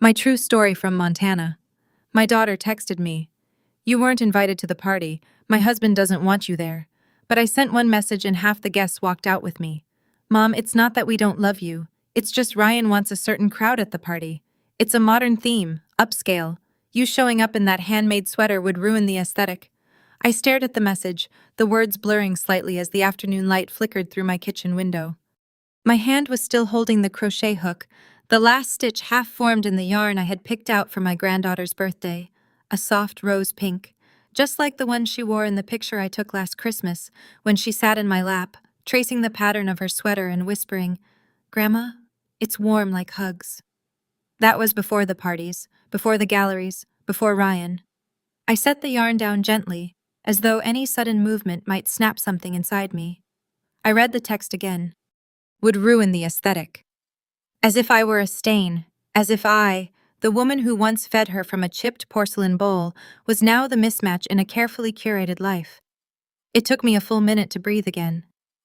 My true story from Montana. My daughter texted me. You weren't invited to the party. My husband doesn't want you there. But I sent one message and half the guests walked out with me. Mom, it's not that we don't love you. It's just Ryan wants a certain crowd at the party. It's a modern theme, upscale. You showing up in that handmade sweater would ruin the aesthetic. I stared at the message, the words blurring slightly as the afternoon light flickered through my kitchen window. My hand was still holding the crochet hook, the last stitch half formed in the yarn I had picked out for my granddaughter's birthday, a soft rose pink, just like the one she wore in the picture I took last Christmas when she sat in my lap, tracing the pattern of her sweater and whispering, "Grandma, it's warm like hugs." That was before the parties, before the galleries, before Ryan. I set the yarn down gently, as though any sudden movement might snap something inside me. I read the text again. Would ruin the aesthetic. As if I were a stain, as if I, the woman who once fed her from a chipped porcelain bowl, was now the mismatch in a carefully curated life. It took me a full minute to breathe again.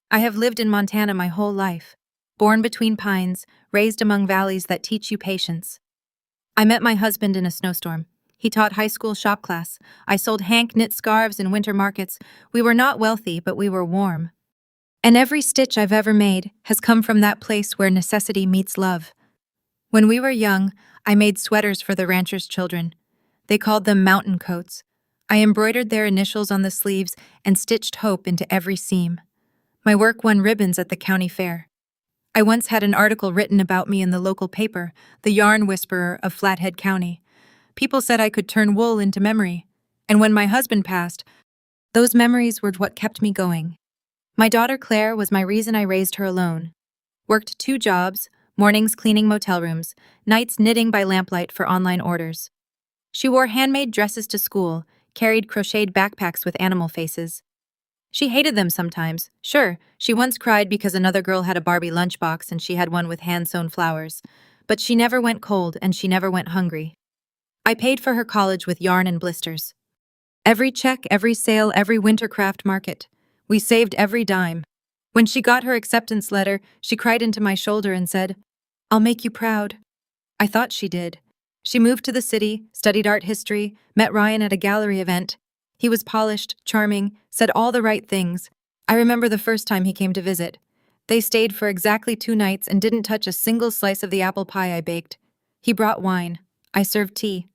I have lived in Montana my whole life, born between pines, raised among valleys that teach you patience. I met my husband in a snowstorm. He taught high school shop class. I sold Hank knit scarves in winter markets. We were not wealthy, but we were warm. And every stitch I've ever made has come from that place where necessity meets love. When we were young, I made sweaters for the ranchers' children. They called them mountain coats. I embroidered their initials on the sleeves and stitched hope into every seam. My work won ribbons at the county fair. I once had an article written about me in the local paper, the Yarn Whisperer of Flathead County. People said I could turn wool into memory. And when my husband passed, those memories were what kept me going. My daughter Claire was my reason I raised her alone. Worked 2 jobs, mornings cleaning motel rooms, nights knitting by lamplight for online orders. She wore handmade dresses to school, carried crocheted backpacks with animal faces. She hated them sometimes. Sure, she once cried because another girl had a Barbie lunchbox and she had one with hand-sewn flowers. But she never went cold and she never went hungry. I paid for her college with yarn and blisters. Every check, every sale, every winter craft market. We saved every dime. When she got her acceptance letter, she cried into my shoulder and said, "I'll make you proud." I thought she did. She moved to the city, studied art history, met Ryan at a gallery event. He was polished, charming, said all the right things. I remember the first time he came to visit. They stayed for exactly 2 nights and didn't touch a single slice of the apple pie I baked. He brought wine. I served tea.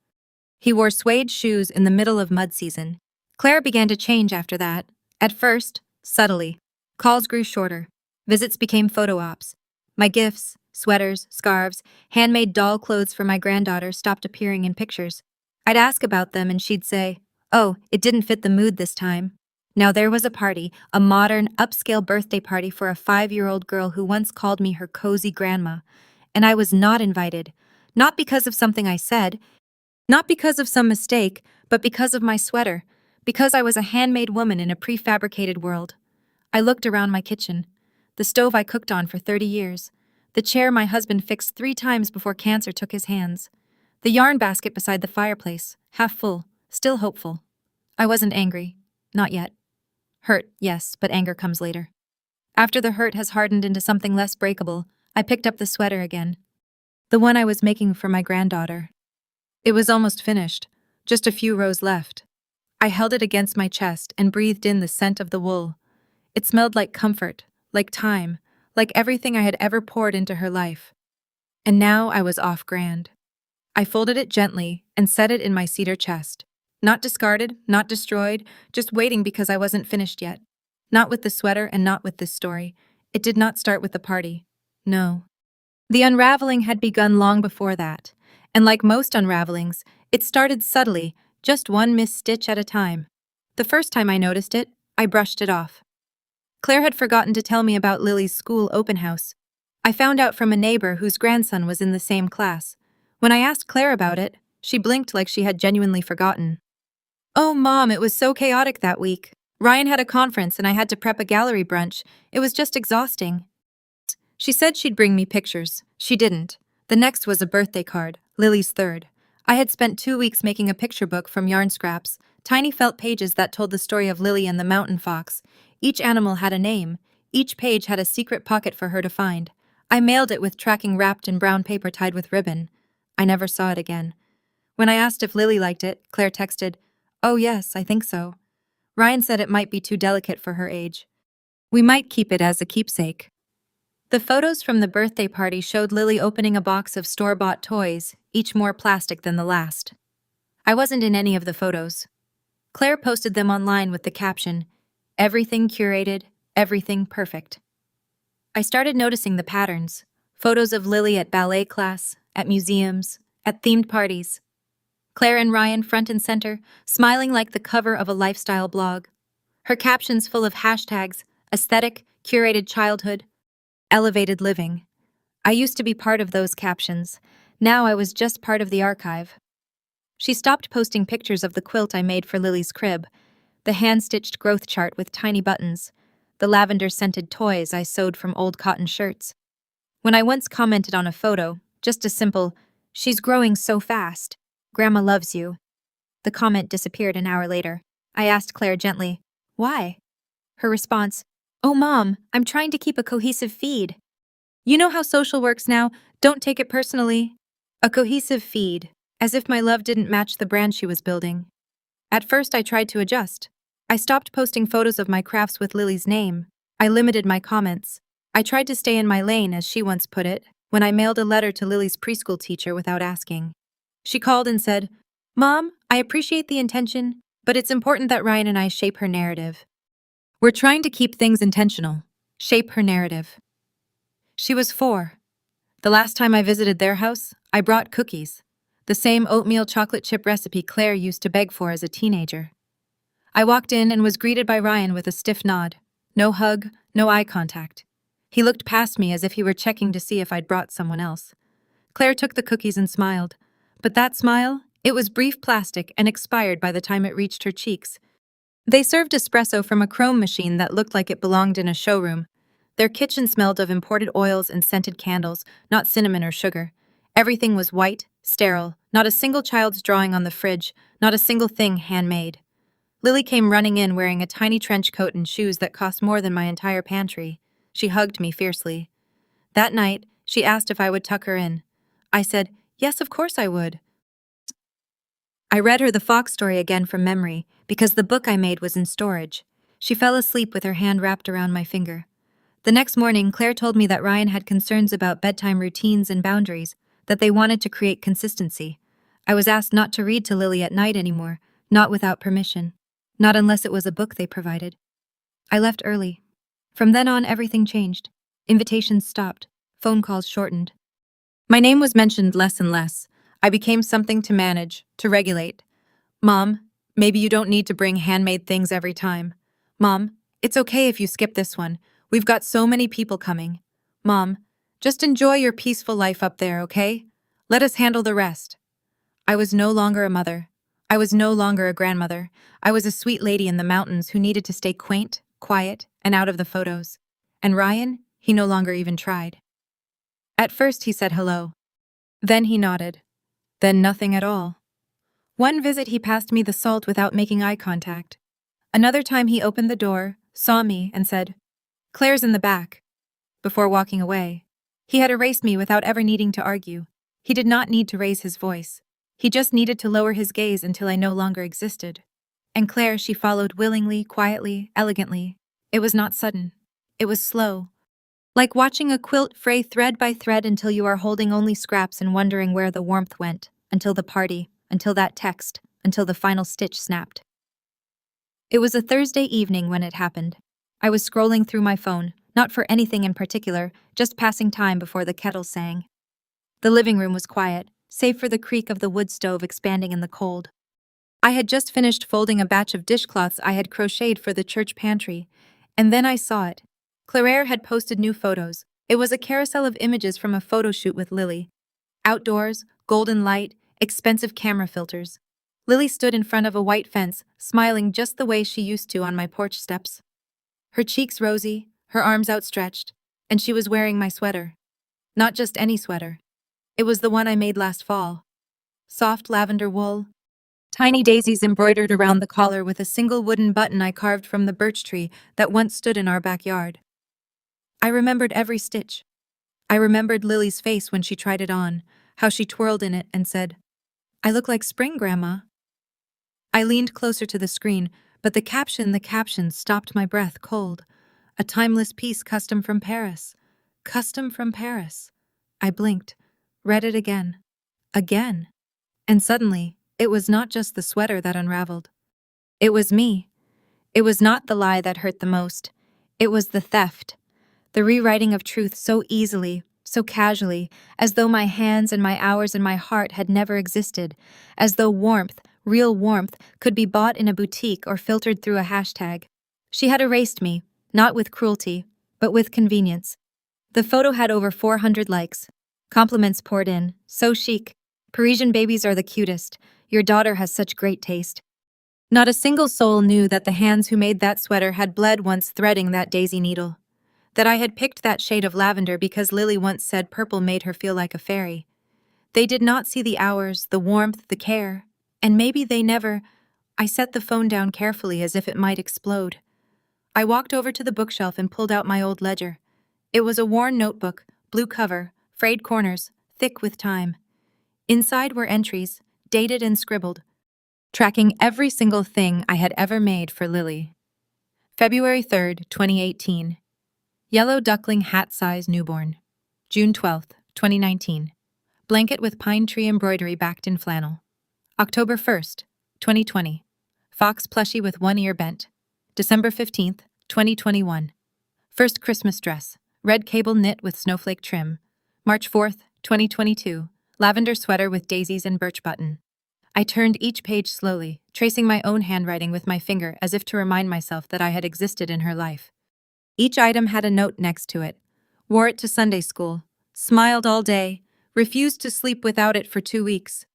He wore suede shoes in the middle of mud season. Claire began to change after that. At first, subtly. Calls grew shorter. Visits became photo ops. My gifts, sweaters, scarves, handmade doll clothes for my granddaughter stopped appearing in pictures. I'd ask about them and she'd say, "Oh, it didn't fit the mood this time." Now there was a party, a modern, upscale birthday party for a 5-year-old girl who once called me her cozy grandma. And I was not invited. Not because of something I said, not because of some mistake, but because of my sweater. Because I was a handmade woman in a prefabricated world. I looked around my kitchen. The stove I cooked on for 30 years. The chair my husband fixed 3 times before cancer took his hands. The yarn basket beside the fireplace, half full, still hopeful. I wasn't angry. Not yet. Hurt, yes, but anger comes later. After the hurt has hardened into something less breakable, I picked up the sweater again. The one I was making for my granddaughter. It was almost finished, just a few rows left. I held it against my chest and breathed in the scent of the wool. It smelled like comfort, like time, like everything I had ever poured into her life. And now I was off grand. I folded it gently and set it in my cedar chest. Not discarded, not destroyed, just waiting because I wasn't finished yet. Not with the sweater and not with this story. It did not start with the party. No. The unraveling had begun long before that. And like most unravelings, it started subtly, just one missed stitch at a time. The first time I noticed it, I brushed it off. Claire had forgotten to tell me about Lily's school open house. I found out from a neighbor whose grandson was in the same class. When I asked Claire about it, she blinked like she had genuinely forgotten. "Oh, Mom, it was so chaotic that week. Ryan had a conference and I had to prep a gallery brunch. It was just exhausting." She said she'd bring me pictures. She didn't. The next was a birthday card, Lily's 3rd. I had spent 2 weeks making a picture book from yarn scraps, tiny felt pages that told the story of Lily and the mountain fox. Each animal had a name. Each page had a secret pocket for her to find. I mailed it with tracking wrapped in brown paper tied with ribbon. I never saw it again. When I asked if Lily liked it, Claire texted, "Oh yes, I think so." Ryan said it might be too delicate for her age. We might keep it as a keepsake. The photos from the birthday party showed Lily opening a box of store-bought toys, each more plastic than the last. I wasn't in any of the photos. Claire posted them online with the caption, "Everything curated, everything perfect." I started noticing the patterns. Photos of Lily at ballet class, at museums, at themed parties. Claire and Ryan front and center, smiling like the cover of a lifestyle blog. Her captions full of hashtags, aesthetic, curated childhood, elevated living. I used to be part of those captions. Now I was just part of the archive. She stopped posting pictures of the quilt I made for Lily's crib, the hand-stitched growth chart with tiny buttons, the lavender-scented toys I sewed from old cotton shirts. When I once commented on a photo, just a simple, "She's growing so fast. Grandma loves you." The comment disappeared an hour later. I asked Claire gently, "Why?" Her response, "Oh, Mom, I'm trying to keep a cohesive feed. You know how social works now, don't take it personally." A cohesive feed, as if my love didn't match the brand she was building. At first I tried to adjust. I stopped posting photos of my crafts with Lily's name. I limited my comments. I tried to stay in my lane, as she once put it, when I mailed a letter to Lily's preschool teacher without asking. She called and said, "Mom, I appreciate the intention, but it's important that Ryan and I shape her narrative. We're trying to keep things intentional. Shape her narrative." She was 4. The last time I visited their house, I brought cookies. The same oatmeal chocolate chip recipe Claire used to beg for as a teenager. I walked in and was greeted by Ryan with a stiff nod. No hug, no eye contact. He looked past me as if he were checking to see if I'd brought someone else. Claire took the cookies and smiled. But that smile, it was brief plastic and expired by the time it reached her cheeks. They served espresso from a chrome machine that looked like it belonged in a showroom. Their kitchen smelled of imported oils and scented candles, not cinnamon or sugar. Everything was white, sterile, not a single child's drawing on the fridge, not a single thing handmade. Lily came running in wearing a tiny trench coat and shoes that cost more than my entire pantry. She hugged me fiercely. That night, she asked if I would tuck her in. I said, "Yes, of course I would." I read her the fox story again from memory, because the book I made was in storage. She fell asleep with her hand wrapped around my finger. The next morning, Claire told me that Ryan had concerns about bedtime routines and boundaries, that they wanted to create consistency. I was asked not to read to Lily at night anymore, not without permission, not unless it was a book they provided. I left early. From then on, everything changed. Invitations stopped. Phone calls shortened. My name was mentioned less and less. I became something to manage, to regulate. "Mom, maybe you don't need to bring handmade things every time. Mom, it's okay if you skip this one. We've got so many people coming. Mom, just enjoy your peaceful life up there, okay? Let us handle the rest." I was no longer a mother. I was no longer a grandmother. I was a sweet lady in the mountains who needed to stay quaint, quiet, and out of the photos. And Ryan, he no longer even tried. At first he said hello. Then he nodded. Then nothing at all. One visit he passed me the salt without making eye contact. Another time he opened the door, saw me, and said, "Claire's in the back," before walking away. He had erased me without ever needing to argue. He did not need to raise his voice. He just needed to lower his gaze until I no longer existed. And Claire, she followed willingly, quietly, elegantly. It was not sudden. It was slow. Like watching a quilt fray thread by thread until you are holding only scraps and wondering where the warmth went, until the party, until that text, until the final stitch snapped. It was a Thursday evening when it happened. I was scrolling through my phone, not for anything in particular, just passing time before the kettle sang. The living room was quiet, save for the creak of the wood stove expanding in the cold. I had just finished folding a batch of dishcloths I had crocheted for the church pantry, and then I saw it. Claire had posted new photos. It was a carousel of images from a photo shoot with Lily. Outdoors, golden light, expensive camera filters. Lily stood in front of a white fence, smiling just the way she used to on my porch steps. Her cheeks rosy, her arms outstretched, and she was wearing my sweater. Not just any sweater. It was the one I made last fall. Soft lavender wool, tiny daisies embroidered around the collar with a single wooden button I carved from the birch tree that once stood in our backyard. I remembered every stitch. I remembered Lily's face when she tried it on, how she twirled in it and said, "I look like spring, Grandma." I leaned closer to the screen, but the caption stopped my breath cold. A timeless piece custom from Paris. Custom from Paris. I blinked, read it again. Again. And suddenly, it was not just the sweater that unraveled. It was me. It was not the lie that hurt the most. It was the theft. The rewriting of truth so easily, so casually, as though my hands and my hours and my heart had never existed, as though warmth, real warmth, could be bought in a boutique or filtered through a hashtag. She had erased me, not with cruelty, but with convenience. The photo had over 400 likes. Compliments poured in. So chic. Parisian babies are the cutest. Your daughter has such great taste. Not a single soul knew that the hands who made that sweater had bled once threading that daisy needle. That I had picked that shade of lavender because Lily once said purple made her feel like a fairy. They did not see the hours, the warmth, the care. And maybe they never. I set the phone down carefully as if it might explode. I walked over to the bookshelf and pulled out my old ledger. It was a worn notebook, blue cover, frayed corners, thick with time. Inside were entries, dated and scribbled, tracking every single thing I had ever made for Lily. February 3rd, 2018. Yellow duckling hat-size newborn. June 12th, 2019. Blanket with pine tree embroidery backed in flannel. October 1st, 2020. Fox plushie with one ear bent. December 15th, 2021. First Christmas dress. Red cable knit with snowflake trim. March 4th, 2022. Lavender sweater with daisies and birch button. I turned each page slowly, tracing my own handwriting with my finger as if to remind myself that I had existed in her life. Each item had a note next to it. Wore it to Sunday school. Smiled all day. Refused to sleep without it for 2 weeks.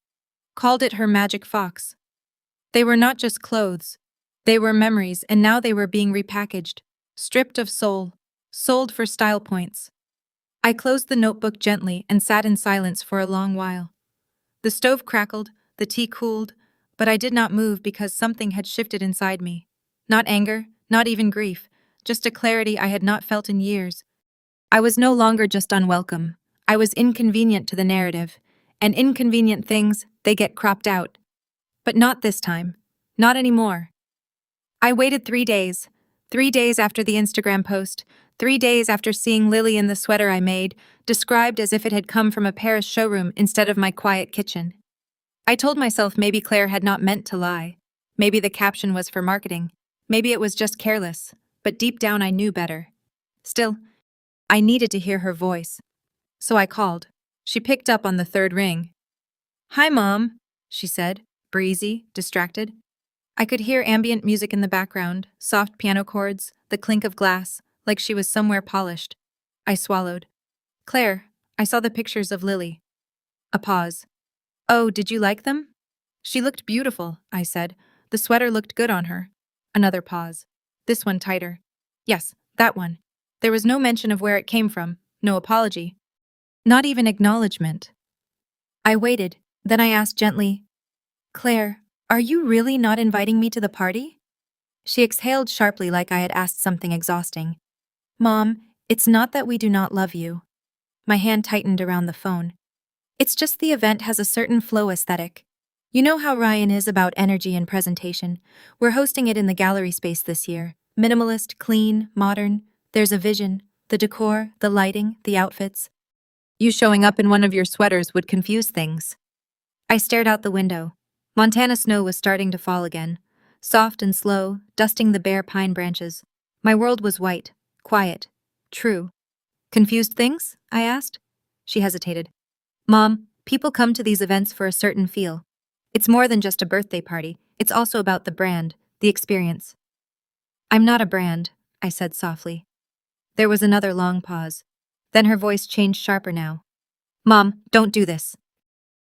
Called it her magic fox. They were not just clothes. They were memories, and now they were being repackaged. Stripped of soul. Sold for style points. I closed the notebook gently and sat in silence for a long while. The stove crackled, the tea cooled, but I did not move because something had shifted inside me. Not anger, not even grief, just a clarity I had not felt in years. I was no longer just unwelcome. I was inconvenient to the narrative, and inconvenient things, they get cropped out. But not this time. Not anymore. I waited 3 days. 3 days after the Instagram post, 3 days after seeing Lily in the sweater I made, described as if it had come from a Paris showroom instead of my quiet kitchen. I told myself maybe Claire had not meant to lie. Maybe the caption was for marketing. Maybe it was just careless. But deep down I knew better. Still, I needed to hear her voice. So I called. She picked up on the third ring. "Hi, Mom," she said, breezy, distracted. I could hear ambient music in the background, soft piano chords, the clink of glass, like she was somewhere polished. I swallowed. "Claire, I saw the pictures of Lily." A pause. "Oh, did you like them?" "She looked beautiful," I said. "The sweater looked good on her." Another pause. "This one tighter." "Yes, that one." There was no mention of where it came from, no apology. Not even acknowledgement. I waited, then I asked gently, "Claire, are you really not inviting me to the party?" She exhaled sharply like I had asked something exhausting. "Mom, it's not that we do not love you." My hand tightened around the phone. "It's just the event has a certain flow aesthetic. You know how Ryan is about energy and presentation. We're hosting it in the gallery space this year. Minimalist, clean, modern. There's a vision. The decor, the lighting, the outfits. You showing up in one of your sweaters would confuse things." I stared out the window. Montana snow was starting to fall again, soft and slow, dusting the bare pine branches. My world was white, quiet, true. "Confused things?" I asked. She hesitated. "Mom, people come to these events for a certain feel. It's more than just a birthday party. It's also about the brand, the experience." "I'm not a brand," I said softly. There was another long pause. Then her voice changed sharper now. "Mom, don't do this.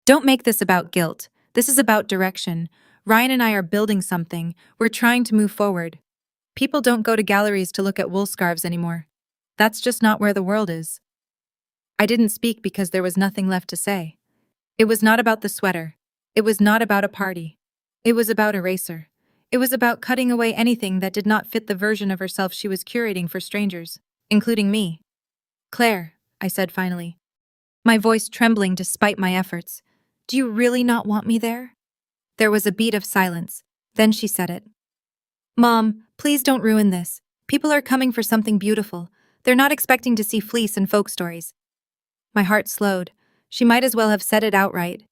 Don't make this about guilt. This is about direction. Ryan and I are building something. We're trying to move forward. People don't go to galleries to look at wool scarves anymore. That's just not where the world is." I didn't speak because there was nothing left to say. It was not about the sweater. It was not about a party. It was about eraser. It was about cutting away anything that did not fit the version of herself she was curating for strangers, including me. "Claire," I said finally. my voice trembling despite my efforts. Do you really not want me there? There was a beat of silence. Then she said it. Mom, please don't ruin this. People are coming for something beautiful. They're not expecting to see fleece and folk stories. My heart slowed. She might as well have said it outright.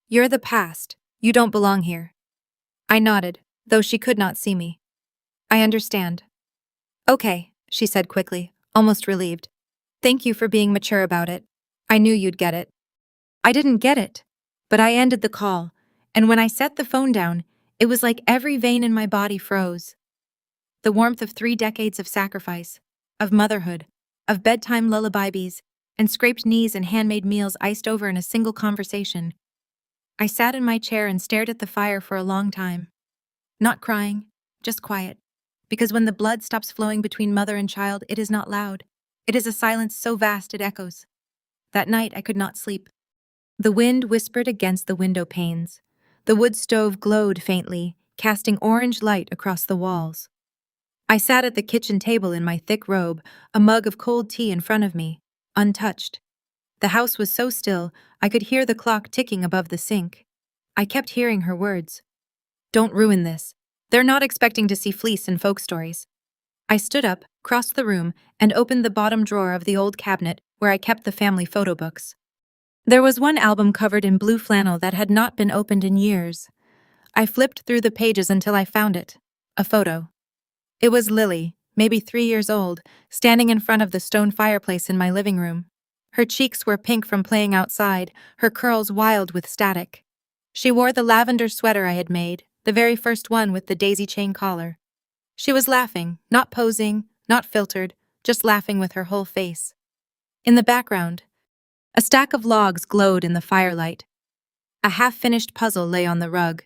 You're the past. You don't belong here. I nodded, though she could not see me. I understand. Okay, she said quickly, almost relieved. Thank you for being mature about it. I knew you'd get it. I didn't get it. But I ended the call, and when I set the phone down, it was like every vein in my body froze. The warmth of 3 decades of sacrifice, of motherhood, of bedtime lullabies, and scraped knees and handmade meals iced over in a single conversation. I sat in my chair and stared at the fire for a long time. Not crying, just quiet. Because when the blood stops flowing between mother and child, it is not loud. It is a silence so vast it echoes. That night I could not sleep. The wind whispered against the window panes. The wood stove glowed faintly, casting orange light across the walls. I sat at the kitchen table in my thick robe, a mug of cold tea in front of me, untouched. The house was so still, I could hear the clock ticking above the sink. I kept hearing her words. Don't ruin this. They're not expecting to see fleece and folk stories. I stood up, crossed the room, and opened the bottom drawer of the old cabinet where I kept the family photo books. There was one album covered in blue flannel that had not been opened in years. I flipped through the pages until I found it. A photo. It was Lily, maybe 3 years old, standing in front of the stone fireplace in my living room. Her cheeks were pink from playing outside, her curls wild with static. She wore the lavender sweater I had made, the very first one with the daisy chain collar. She was laughing, not posing, not filtered, just laughing with her whole face. In the background, a stack of logs glowed in the firelight. A half-finished puzzle lay on the rug.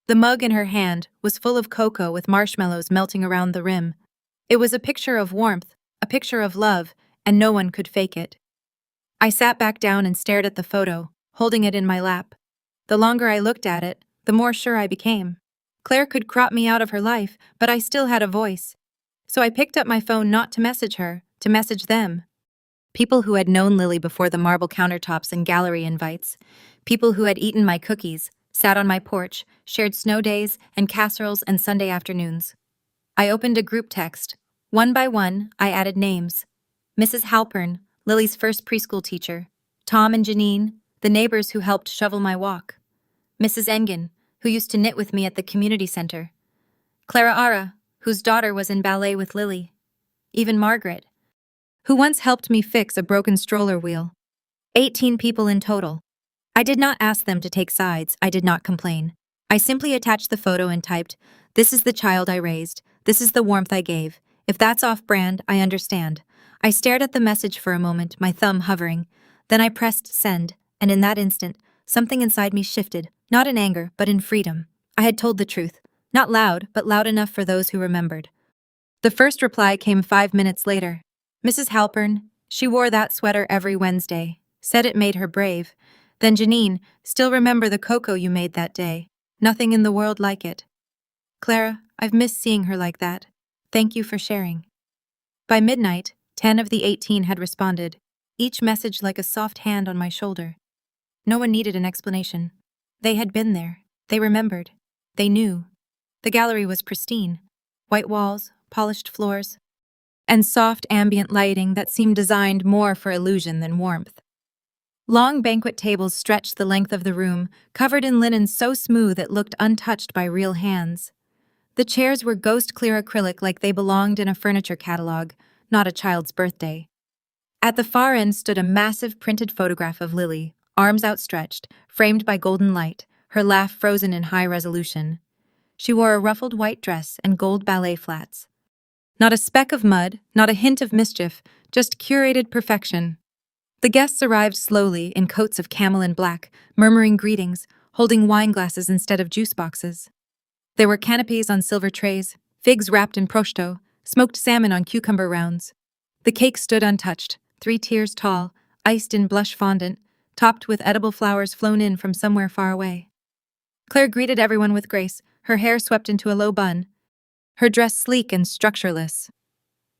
The mug in her hand was full of cocoa with marshmallows melting around the rim. It was a picture of warmth, a picture of love, and no one could fake it. I sat back down and stared at the photo, holding it in my lap. The longer I looked at it, the more sure I became. Claire could crop me out of her life, but I still had a voice. So I picked up my phone not to message her, to message them. People who had known Lily before the marble countertops and gallery invites. People who had eaten my cookies, sat on my porch, shared snow days and casseroles and Sunday afternoons. I opened a group text. One by one, I added names. Mrs. Halpern, Lily's first preschool teacher. Tom and Janine, the neighbors who helped shovel my walk. Mrs. Engen, who used to knit with me at the community center. Clara Ara, whose daughter was in ballet with Lily. Even Margaret, who once helped me fix a broken stroller wheel. 18 people in total. I did not ask them to take sides, I did not complain. I simply attached the photo and typed, "This is the child I raised, this is the warmth I gave. If that's off-brand, I understand." I stared at the message for a moment, my thumb hovering. Then I pressed send, and in that instant, something inside me shifted, not in anger, but in freedom. I had told the truth. Not loud, but loud enough for those who remembered. The first reply came 5 minutes later. Mrs. Halpern, she wore that sweater every Wednesday, said it made her brave. Then Janine, still remember the cocoa you made that day. Nothing in the world like it. Clara, I've missed seeing her like that. Thank you for sharing. By midnight, 10 of the 18 had responded, each message like a soft hand on my shoulder. No one needed an explanation. They had been there. They remembered. They knew. The gallery was pristine. White walls, polished floors, and soft ambient lighting that seemed designed more for illusion than warmth. Long banquet tables stretched the length of the room, covered in linen so smooth it looked untouched by real hands. The chairs were ghost-clear acrylic like they belonged in a furniture catalog, not a child's birthday. At the far end stood a massive printed photograph of Lily, arms outstretched, framed by golden light, her laugh frozen in high resolution. She wore a ruffled white dress and gold ballet flats. Not a speck of mud, not a hint of mischief, just curated perfection. The guests arrived slowly in coats of camel and black, murmuring greetings, holding wine glasses instead of juice boxes. There were canapes on silver trays, figs wrapped in prosciutto, smoked salmon on cucumber rounds. The cake stood untouched, 3 tiers tall, iced in blush fondant, topped with edible flowers flown in from somewhere far away. Claire greeted everyone with grace, her hair swept into a low bun, her dress sleek and structureless.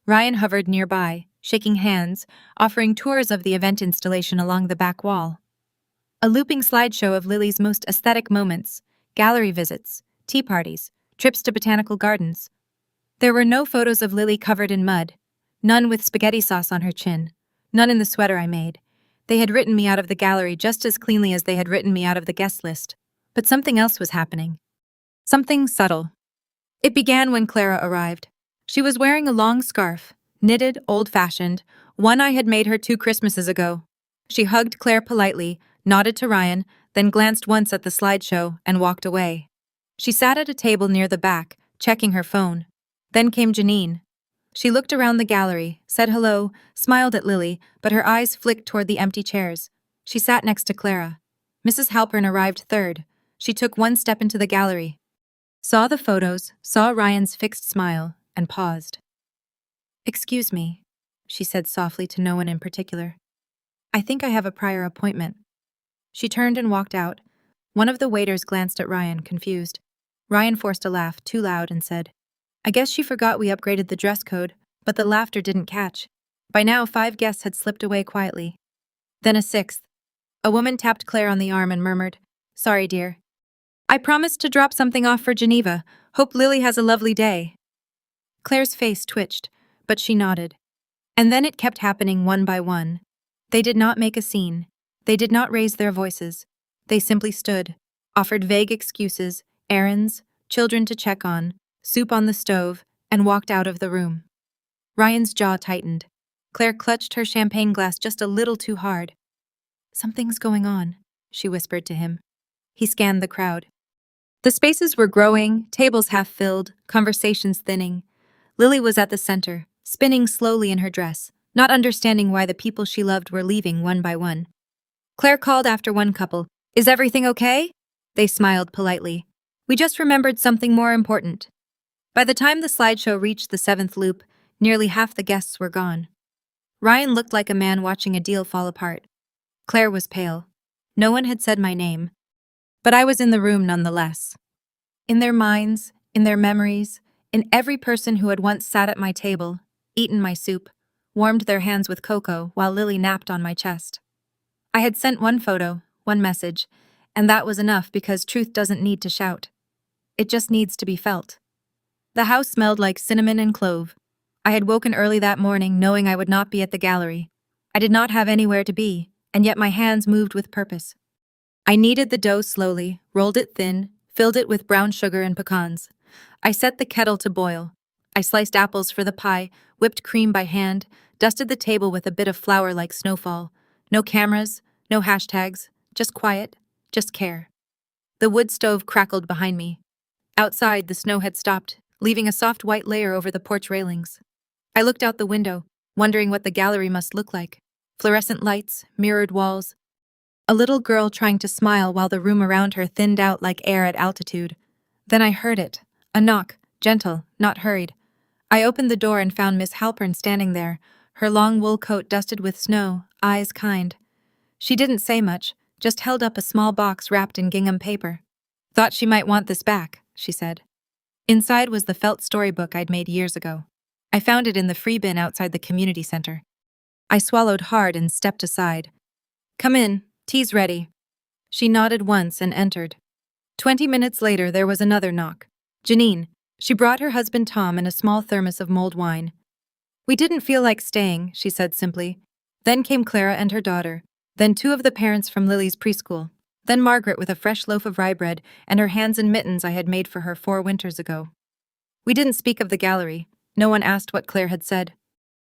Ryan hovered nearby, shaking hands, offering tours of the event installation along the back wall. A looping slideshow of Lily's most aesthetic moments, gallery visits, tea parties, trips to botanical gardens. There were no photos of Lily covered in mud, none with spaghetti sauce on her chin, none in the sweater I made. They had written me out of the gallery just as cleanly as they had written me out of the guest list. But something else was happening. Something subtle. It began when Clara arrived. She was wearing a long scarf, knitted, old-fashioned, one I had made her 2 Christmases ago. She hugged Claire politely, nodded to Ryan, then glanced once at the slideshow and walked away. She sat at a table near the back, checking her phone. Then came Janine. She looked around the gallery, said hello, smiled at Lily, but her eyes flicked toward the empty chairs. She sat next to Clara. Mrs. Halpern arrived third. She took one step into the gallery, saw the photos, saw Ryan's fixed smile, and paused. "Excuse me," she said softly to no one in particular. "I think I have a prior appointment." She turned and walked out. One of the waiters glanced at Ryan, confused. Ryan forced a laugh, too loud, and said, "I guess she forgot we upgraded the dress code," but the laughter didn't catch. By now, 5 guests had slipped away quietly. Then a 6th. A woman tapped Claire on the arm and murmured, "Sorry, dear. I promised to drop something off for Geneva. Hope Lily has a lovely day." Claire's face twitched, but she nodded. And then it kept happening one by one. They did not make a scene. They did not raise their voices. They simply stood, offered vague excuses, errands, children to check on, soup on the stove, and walked out of the room. Ryan's jaw tightened. Claire clutched her champagne glass just a little too hard. "Something's going on," she whispered to him. He scanned the crowd. The spaces were growing, tables half filled, conversations thinning. Lily was at the center, spinning slowly in her dress, not understanding why the people she loved were leaving one by one. Claire called after one couple, "Is everything okay?" They smiled politely. "We just remembered something more important." By the time the slideshow reached the 7th loop, nearly half the guests were gone. Ryan looked like a man watching a deal fall apart. Claire was pale. No one had said my name. But I was in the room nonetheless. In their minds, in their memories, in every person who had once sat at my table, eaten my soup, warmed their hands with cocoa while Lily napped on my chest. I had sent one photo, one message, and that was enough because truth doesn't need to shout. It just needs to be felt. The house smelled like cinnamon and clove. I had woken early that morning knowing I would not be at the gallery. I did not have anywhere to be, and yet my hands moved with purpose. I kneaded the dough slowly, rolled it thin, filled it with brown sugar and pecans. I set the kettle to boil. I sliced apples for the pie, whipped cream by hand, dusted the table with a bit of flour like snowfall. No cameras, no hashtags, just quiet, just care. The wood stove crackled behind me. Outside, the snow had stopped, leaving a soft white layer over the porch railings. I looked out the window, wondering what the gallery must look like. Fluorescent lights, mirrored walls. A little girl trying to smile while the room around her thinned out like air at altitude. Then I heard it. A knock, gentle, not hurried. I opened the door and found Miss Halpern standing there, her long wool coat dusted with snow, eyes kind. She didn't say much, just held up a small box wrapped in gingham paper. "Thought she might want this back," she said. Inside was the felt storybook I'd made years ago. I found it in the free bin outside the community center. I swallowed hard and stepped aside. "Come in, tea's ready." She nodded once and entered. 20 minutes later, there was another knock. Janine. She brought her husband Tom and a small thermos of mulled wine. "We didn't feel like staying," she said simply. Then came Clara and her daughter, then 2 of the parents from Lily's preschool, then Margaret with a fresh loaf of rye bread and her hands in mittens I had made for her 4 winters ago. We didn't speak of the gallery. No one asked what Claire had said.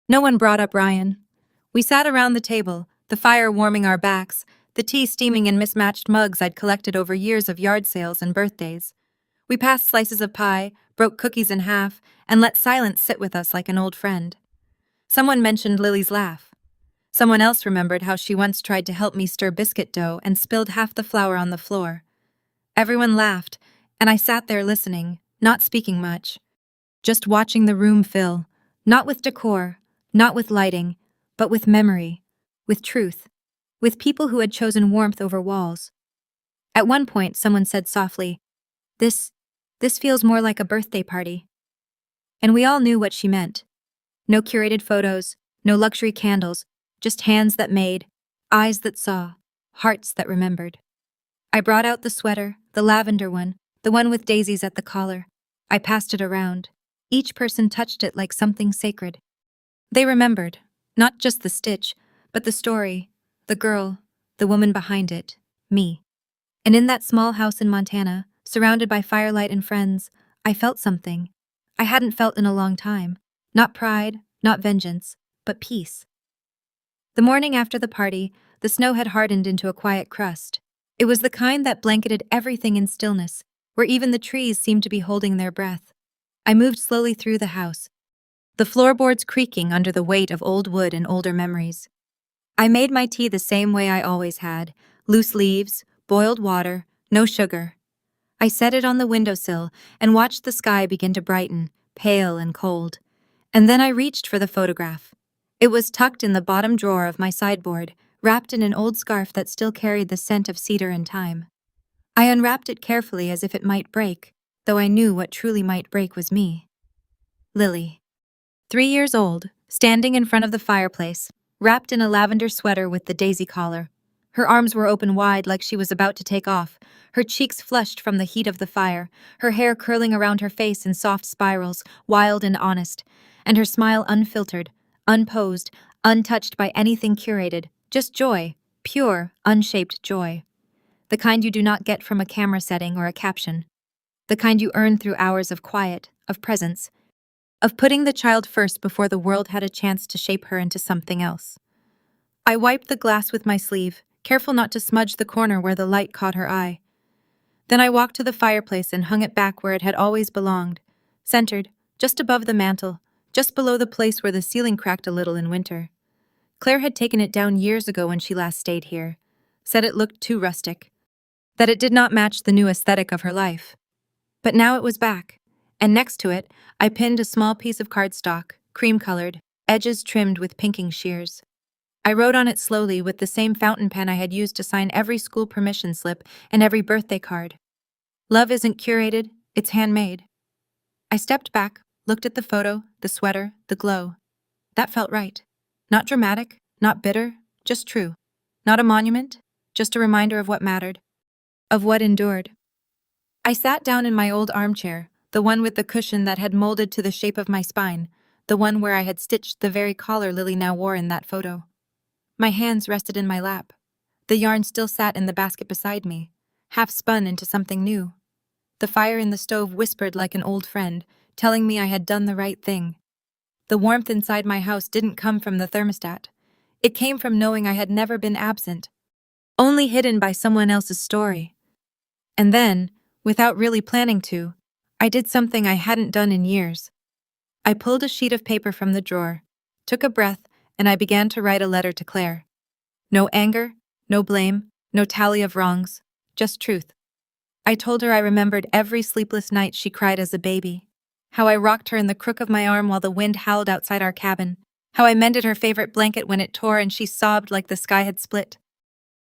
No one brought up Ryan. We sat around the table, the fire warming our backs, the tea steaming in mismatched mugs I'd collected over years of yard sales and birthdays. We passed slices of pie, broke cookies in half, and let silence sit with us like an old friend. Someone mentioned Lily's laugh. Someone else remembered how she once tried to help me stir biscuit dough and spilled half the flour on the floor. Everyone laughed, and I sat there listening, not speaking much. Just watching the room fill, not with decor, not with lighting, but with memory, with truth, with people who had chosen warmth over walls. At one point, someone said softly, This feels more like a birthday party." And we all knew what she meant. No curated photos, No luxury candles, just hands that made, eyes that saw, hearts that remembered. I brought out the sweater, the lavender one, the one with daisies at the collar. I passed it around. Each person touched it like something sacred. They remembered, not just the stitch, but the story, the girl, the woman behind it, me. And in that small house in Montana, surrounded by firelight and friends, I felt something I hadn't felt in a long time. Not pride, not vengeance, but peace. The morning after the party, the snow had hardened into a quiet crust. It was the kind that blanketed everything in stillness, where even the trees seemed to be holding their breath. I moved slowly through the house, the floorboards creaking under the weight of old wood and older memories. I made my tea the same way I always had, loose leaves, boiled water, no sugar. I set it on the windowsill and watched the sky begin to brighten, pale and cold. And then I reached for the photograph. It was tucked in the bottom drawer of my sideboard, wrapped in an old scarf that still carried the scent of cedar and thyme. I unwrapped it carefully as if it might break, though I knew what truly might break was me. Lily. 3 years old, standing in front of the fireplace, wrapped in a lavender sweater with the daisy collar. Her arms were open wide like she was about to take off, her cheeks flushed from the heat of the fire, her hair curling around her face in soft spirals, wild and honest, and her smile unfiltered, unposed, untouched by anything curated, just joy, pure, unshaped joy. The kind you do not get from a camera setting or a caption. The kind you earn through hours of quiet, of presence, of putting the child first before the world had a chance to shape her into something else. I wiped the glass with my sleeve, careful not to smudge the corner where the light caught her eye. Then I walked to the fireplace and hung it back where it had always belonged, centered, just above the mantel, just below the place where the ceiling cracked a little in winter. Claire had taken it down years ago when she last stayed here, said it looked too rustic, that it did not match the new aesthetic of her life. But now it was back, and next to it, I pinned a small piece of cardstock, cream-colored, edges trimmed with pinking shears. I wrote on it slowly with the same fountain pen I had used to sign every school permission slip and every birthday card. Love isn't curated, it's handmade. I stepped back, looked at the photo, the sweater, the glow. That felt right. Not dramatic, not bitter, just true. Not a monument, just a reminder of what mattered, of what endured. I sat down in my old armchair, the one with the cushion that had molded to the shape of my spine, the one where I had stitched the very collar Lily now wore in that photo. My hands rested in my lap. The yarn still sat in the basket beside me, half spun into something new. The fire in the stove whispered like an old friend, telling me I had done the right thing. The warmth inside my house didn't come from the thermostat. It came from knowing I had never been absent, only hidden by someone else's story. And then, without really planning to, I did something I hadn't done in years. I pulled a sheet of paper from the drawer, took a breath, and I began to write a letter to Claire. No anger, no blame, no tally of wrongs, just truth. I told her I remembered every sleepless night she cried as a baby, how I rocked her in the crook of my arm while the wind howled outside our cabin, how I mended her favorite blanket when it tore and she sobbed like the sky had split,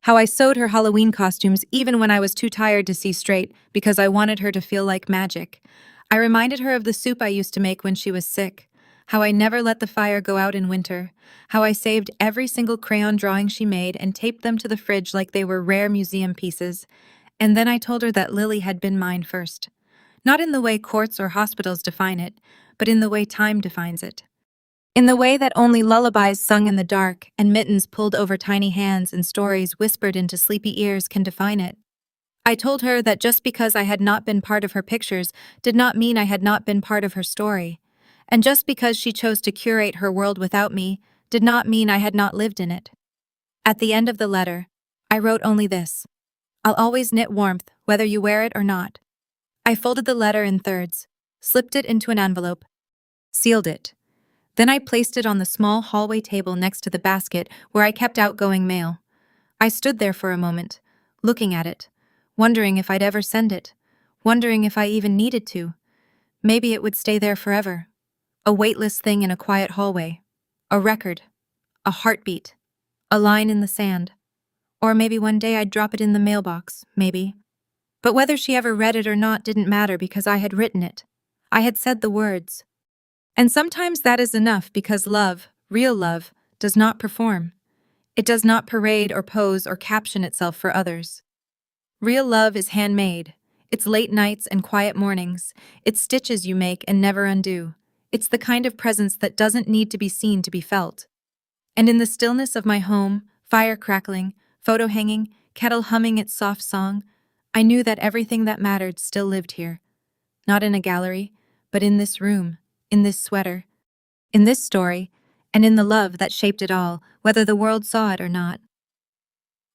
how I sewed her Halloween costumes even when I was too tired to see straight because I wanted her to feel like magic. I reminded her of the soup I used to make when she was sick, how I never let the fire go out in winter, how I saved every single crayon drawing she made and taped them to the fridge like they were rare museum pieces. And then I told her that Lily had been mine first. Not in the way courts or hospitals define it, but in the way time defines it. In the way that only lullabies sung in the dark and mittens pulled over tiny hands and stories whispered into sleepy ears can define it. I told her that just because I had not been part of her pictures did not mean I had not been part of her story. And just because she chose to curate her world without me did not mean I had not lived in it. At the end of the letter, I wrote only this: I'll always knit warmth, whether you wear it or not. I folded the letter in thirds, slipped it into an envelope, sealed it. Then I placed it on the small hallway table next to the basket where I kept outgoing mail. I stood there for a moment, looking at it, wondering if I'd ever send it, wondering if I even needed to. Maybe it would stay there forever. A weightless thing in a quiet hallway. A record. A heartbeat. A line in the sand. Or maybe one day I'd drop it in the mailbox, maybe. But whether she ever read it or not didn't matter because I had written it. I had said the words. And sometimes that is enough because love, Real love does not perform. It does not parade or pose or caption itself for others. Real love is handmade. It's late nights and quiet mornings. It's stitches you make and never undo. It's the kind of presence that doesn't need to be seen to be felt. And in the stillness of my home, fire crackling, photo hanging, kettle humming its soft song, I knew that everything that mattered still lived here. Not in a gallery, but in this room, in this sweater, in this story, and in the love that shaped it all, whether the world saw it or not.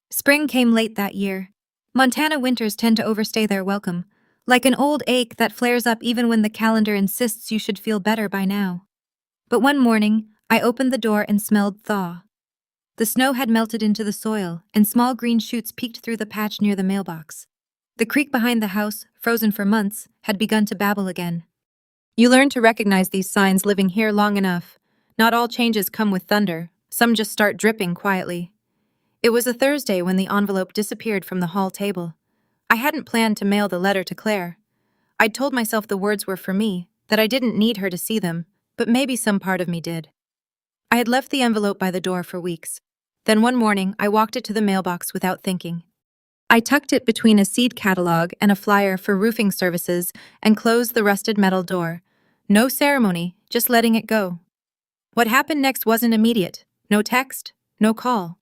Spring came late that year. Montana winters tend to overstay their welcome, like an old ache that flares up even when the calendar insists you should feel better by now. But one morning, I opened the door and smelled thaw. The snow had melted into the soil, and small green shoots peeked through the patch near the mailbox. The creek behind the house, frozen for months, had begun to babble again. You learn to recognize these signs living here long enough. Not all changes come with thunder, some just start dripping quietly. It was a Thursday when the envelope disappeared from the hall table. I hadn't planned to mail the letter to Claire. I'd told myself the words were for me, that I didn't need her to see them, but maybe some part of me did. I had left the envelope by the door for weeks. Then one morning, I walked it to the mailbox without thinking. I tucked it between a seed catalog and a flyer for roofing services and closed the rusted metal door. No ceremony, just letting it go. What happened next wasn't immediate. No text, no call.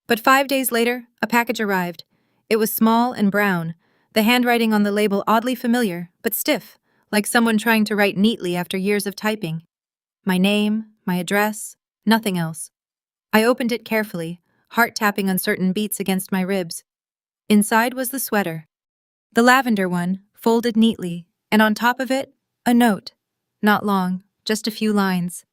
But 5 days later, a package arrived. It was small and brown, the handwriting on the label oddly familiar, but stiff, like someone trying to write neatly after years of typing. My name, my address, nothing else. I opened it carefully, heart tapping uncertain beats against my ribs. Inside was the sweater. The lavender one, folded neatly, and on top of it, a note. Not long, just a few lines.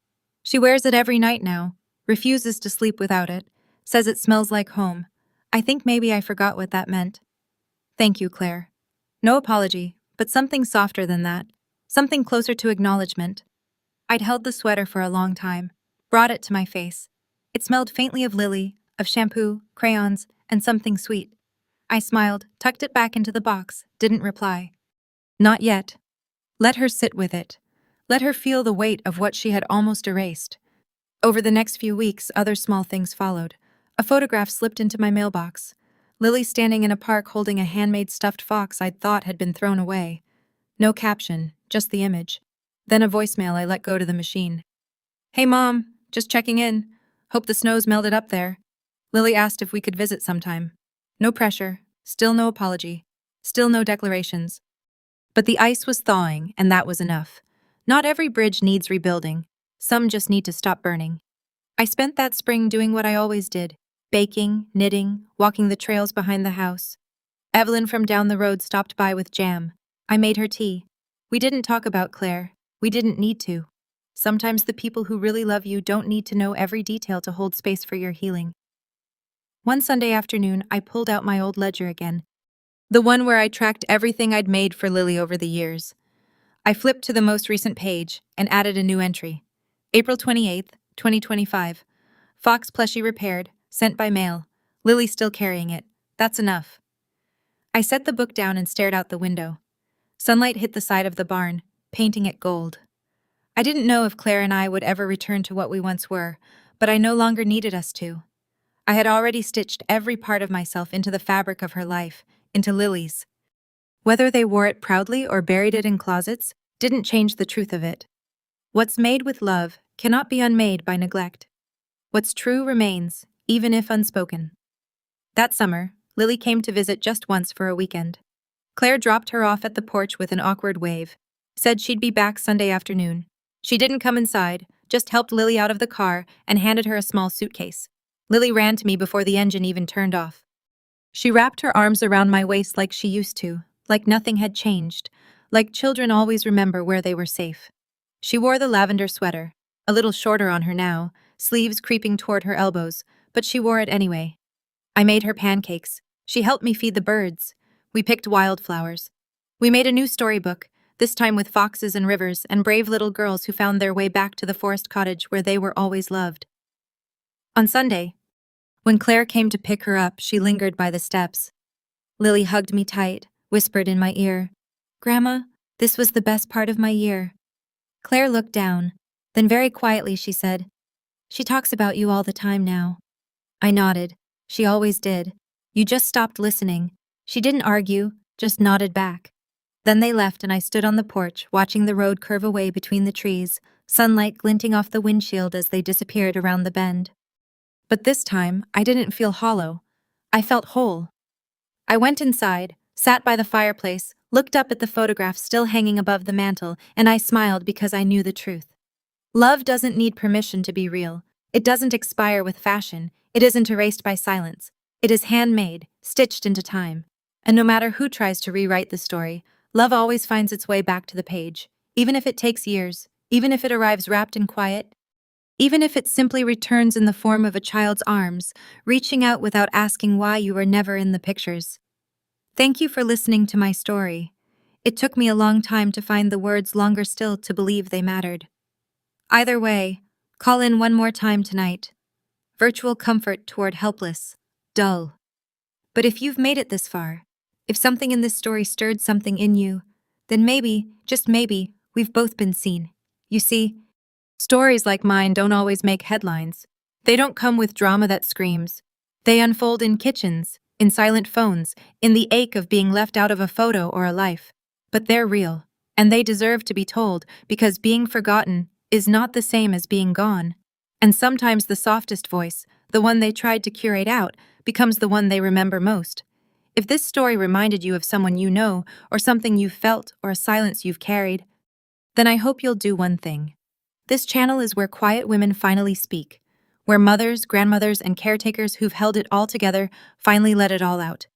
She wears it every night now, refuses to sleep without it, says it smells like home. I think maybe I forgot what that meant. Thank you, Claire. No apology, but something softer than that. Something closer to acknowledgement. I'd held the sweater for a long time, brought it to my face. It smelled faintly of lily, of shampoo, crayons, and something sweet. I smiled, tucked it back into the box, didn't reply. Not yet. Let her sit with it. Let her feel the weight of what she had almost erased. Over the next few weeks, other small things followed. A photograph slipped into my mailbox. Lily standing in a park holding a handmade stuffed fox I'd thought had been thrown away. No caption, just the image. Then a voicemail I let go to the machine. Hey Mom, just checking in. Hope the snow's melted up there. Lily asked if we could visit sometime. No pressure, still no apology, still no declarations. But the ice was thawing, and that was enough. Not every bridge needs rebuilding. Some just need to stop burning. I spent that spring doing what I always did, baking, knitting, walking the trails behind the house. Evelyn from down the road stopped by with jam. I made her tea. We didn't talk about Claire. We didn't need to. Sometimes the people who really love you don't need to know every detail to hold space for your healing. One Sunday afternoon, I pulled out my old ledger again. The one where I tracked everything I'd made for Lily over the years. I flipped to the most recent page and added a new entry. April 28th, 2025. Fox plushie repaired, sent by mail. Lily still carrying it. That's enough. I set the book down and stared out the window. Sunlight hit the side of the barn, painting it gold. I didn't know if Claire and I would ever return to what we once were, but I no longer needed us to. I had already stitched every part of myself into the fabric of her life, into Lily's. Whether they wore it proudly or buried it in closets didn't change the truth of it. What's made with love cannot be unmade by neglect. What's true remains, even if unspoken. That summer, Lily came to visit just once for a weekend. Claire dropped her off at the porch with an awkward wave, said she'd be back Sunday afternoon. She didn't come inside, just helped Lily out of the car and handed her a small suitcase. Lily ran to me before the engine even turned off. She wrapped her arms around my waist like she used to, like nothing had changed, like children always remember where they were safe. She wore the lavender sweater, a little shorter on her now, sleeves creeping toward her elbows, but she wore it anyway. I made her pancakes. She helped me feed the birds. We picked wildflowers. We made a new storybook, this time with foxes and rivers and brave little girls who found their way back to the forest cottage where they were always loved. On Sunday, when Claire came to pick her up, she lingered by the steps. Lily hugged me tight, whispered in my ear, "Grandma, this was the best part of my year." Claire looked down. Then very quietly she said, She talks about you all the time now. I nodded. She always did. You just stopped listening. She didn't argue, just nodded back. Then they left and I stood on the porch, watching the road curve away between the trees, sunlight glinting off the windshield as they disappeared around the bend. But this time, I didn't feel hollow. I felt whole. I went inside, sat by the fireplace, looked up at the photograph still hanging above the mantel, and I smiled because I knew the truth. Love doesn't need permission to be real. It doesn't expire with fashion. It isn't erased by silence. It is handmade, stitched into time. And no matter who tries to rewrite the story, love always finds its way back to the page, even if it takes years, even if it arrives wrapped in quiet, even if it simply returns in the form of a child's arms, reaching out without asking why you were never in the pictures. Thank you for listening to my story. It took me a long time to find the words, longer still to believe they mattered. Either way, call in one more time tonight. Virtual comfort toward helpless, dull. But if you've made it this far, if something in this story stirred something in you, then maybe, just maybe, we've both been seen. You see, stories like mine don't always make headlines. They don't come with drama that screams. They unfold in kitchens, in silent phones, in the ache of being left out of a photo or a life. But they're real, and they deserve to be told because being forgotten is not the same as being gone. And sometimes the softest voice, the one they tried to curate out, becomes the one they remember most. If this story reminded you of someone you know, or something you've felt, or a silence you've carried, then I hope you'll do one thing. This channel is where quiet women finally speak, where mothers, grandmothers, and caretakers who've held it all together finally let it all out.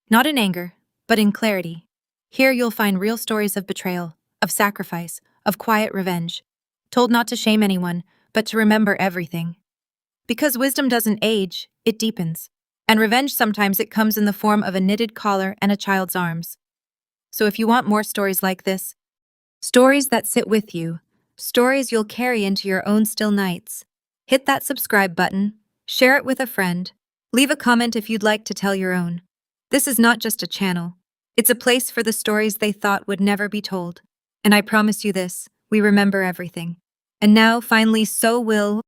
Not in anger, but in clarity. Here you'll find real stories of betrayal, of sacrifice, of quiet revenge, told not to shame anyone, but to remember everything. Because wisdom doesn't age, it deepens. And revenge sometimes it comes in the form of a knitted collar and a child's arms. So if you want more stories like this, stories that sit with you, stories you'll carry into your own still nights, hit that subscribe button, share it with a friend, leave a comment if you'd like to tell your own. This is not just a channel. It's a place for the stories they thought would never be told. And I promise you this, we remember everything. And now, finally, so will